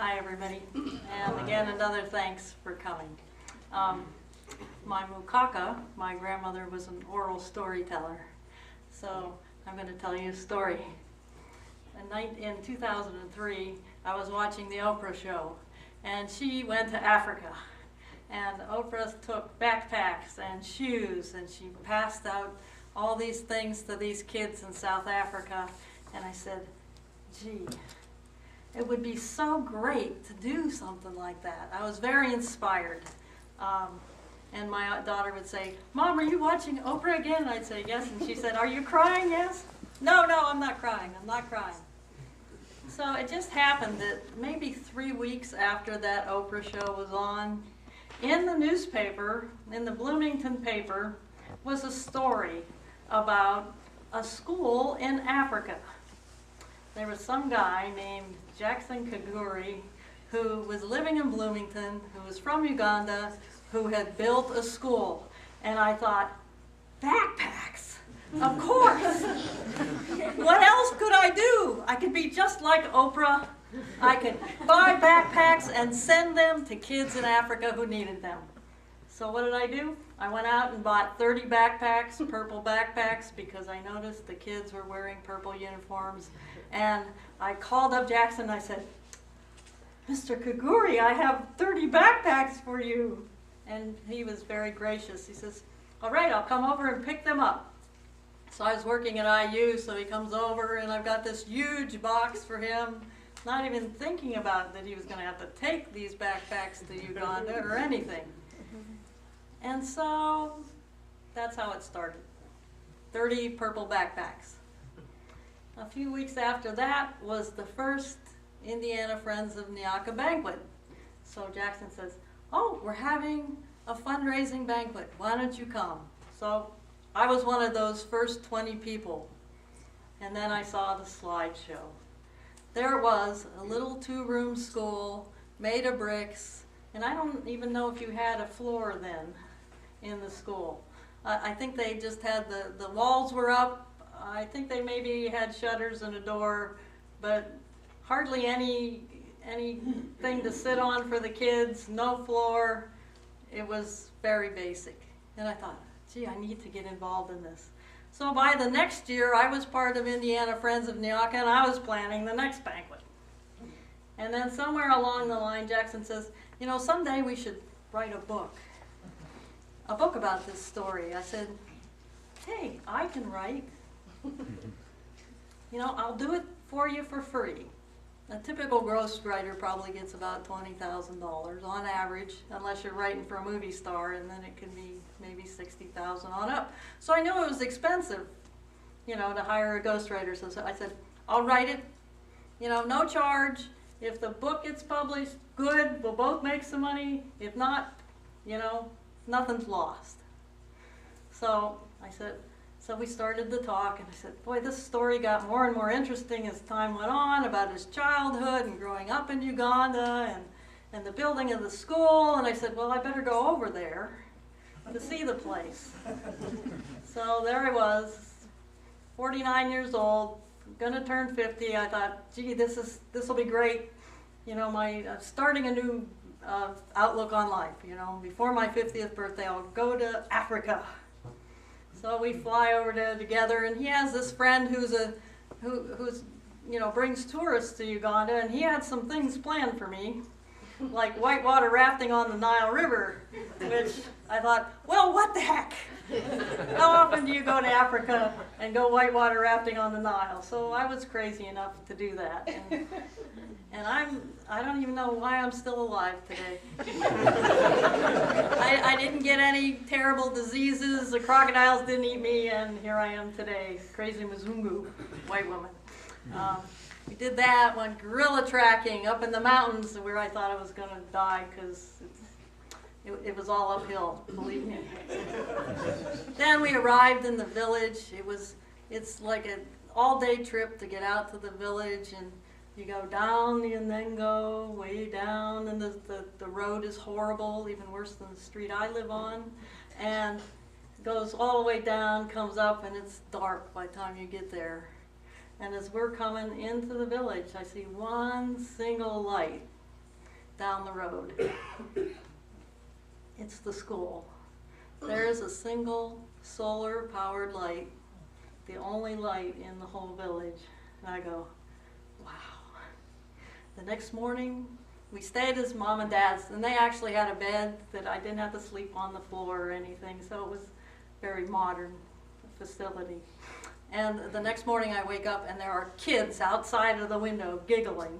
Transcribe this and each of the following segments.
Hi, everybody, and again, another thanks for coming. My mukaka, my grandmother, was an oral storyteller, so I'm going to tell you a story. In 2003, I was watching the Oprah show, and she went to Africa, and Oprah took backpacks and shoes, and she passed out all these things to these kids in South Africa, and I said, gee, it would be so great to do something like that. I was very inspired. And my daughter would say, Mom, are you watching Oprah again? And I'd say, yes. And she said, are you crying? Yes. No, I'm not crying. I'm not crying. So it just happened that maybe 3 weeks after that Oprah show was on, in the newspaper, in the Bloomington paper, was a story about a school in Africa. There was some guy named Jackson Kaguri who was living in Bloomington, who was from Uganda, who had built a school. And I thought, backpacks, of course. What else could I do? I could be just like Oprah. I could buy backpacks and send them to kids in Africa who needed them. So what did I do? I went out and bought 30 backpacks, purple backpacks, because I noticed the kids were wearing purple uniforms. And I called up Jackson and I said, Mr. Kaguri, I have 30 backpacks for you. And he was very gracious. He says, all right, I'll come over and pick them up. So I was working at IU, so he comes over and I've got this huge box for him, not even thinking about that he was going to have to take these backpacks to Uganda or anything. And so that's how it started. 30 purple backpacks. A few weeks after that was the first Indiana Friends of Nyaka banquet. So Jackson says, oh, we're having a fundraising banquet. Why don't you come? So I was one of those first 20 people. And then I saw the slideshow. There it was, a little 2-room school made of bricks. And I don't even know if you had a floor then in the school. I think they just had the walls were up. I think they maybe had shutters and a door, but hardly anything to sit on for the kids, no floor. It was very basic. And I thought, gee, I need to get involved in this. So by the next year, I was part of Indiana Friends of Nyaka, and I was planning the next banquet. And then somewhere along the line, Jackson says, you know, someday we should write a book about this story. I said, hey, I can write. You know, I'll do it for you for free. A typical ghostwriter probably gets about $20,000 on average, unless you're writing for a movie star, and then it can be maybe $60,000 on up. So I knew it was expensive, you know, to hire a ghostwriter. So I said, I'll write it, you know, no charge. If the book gets published, good, we'll both make some money. If not, you know, nothing's lost. So I said, so we started the talk, and I said, boy, this story got more and more interesting as time went on about his childhood and growing up in Uganda and the building of the school. And I said, well, I better go over there to see the place. So there I was, 49 years old, going to turn 50. I thought, gee, this will be great. You know, my starting a new outlook on life. You know, before my 50th birthday, I'll go to Africa. So we fly over there together, and he has this friend who's you know, brings tourists to Uganda, and he had some things planned for me, like whitewater rafting on the Nile River, which I thought, well, what the heck? How often do you go to Africa and go whitewater rafting on the Nile? So I was crazy enough to do that. And I don't even know why I'm still alive today. I didn't get any terrible diseases, the crocodiles didn't eat me, and here I am today, crazy Mzungu, white woman. We did that, went gorilla tracking up in the mountains where I thought I was going to die because it was all uphill, believe me. Then we arrived in the village. It's like an all-day trip to get out to the village, and you go down and then go way down, and the road is horrible, even worse than the street I live on, and goes all the way down, comes up, and it's dark by the time you get there. And as we're coming into the village, I see one single light down the road. It's the school. There's a single solar-powered light, the only light in the whole village. And I go, wow. The next morning, we stayed as mom and dad's, and they actually had a bed that I didn't have to sleep on the floor or anything, so it was a very modern facility. And the next morning I wake up and there are kids outside of the window giggling.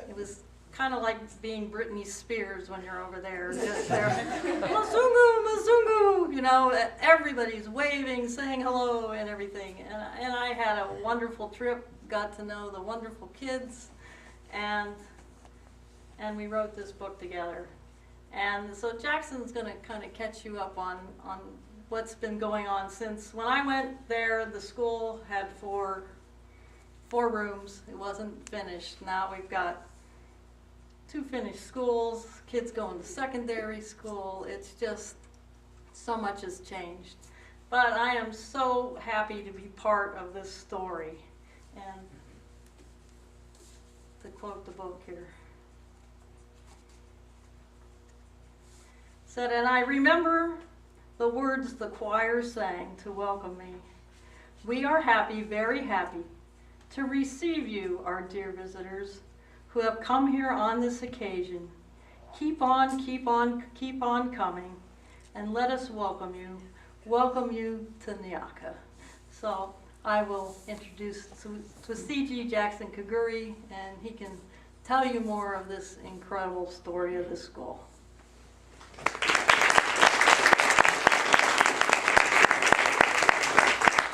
It was kind of like being Britney Spears when you're over there. Just there, Mazungu, Mazungu, you know, everybody's waving, saying hello and everything. And I had a wonderful trip, got to know the wonderful kids, and we wrote this book together. And so Jackson's going to kind of catch you up on what's been going on since. When I went there, the school had four rooms. It wasn't finished. Now we've got 2 finished schools, kids going to secondary school. It's just, so much has changed. But I am so happy to be part of this story. And to quote the book here. Said, and I remember the words the choir sang to welcome me. We are happy, very happy, to receive you, our dear visitors, who have come here on this occasion. Keep on, keep on, keep on coming, and let us welcome you to Nyaka. So I will introduce Twasiji Jackson Kaguri, and he can tell you more of this incredible story of the school.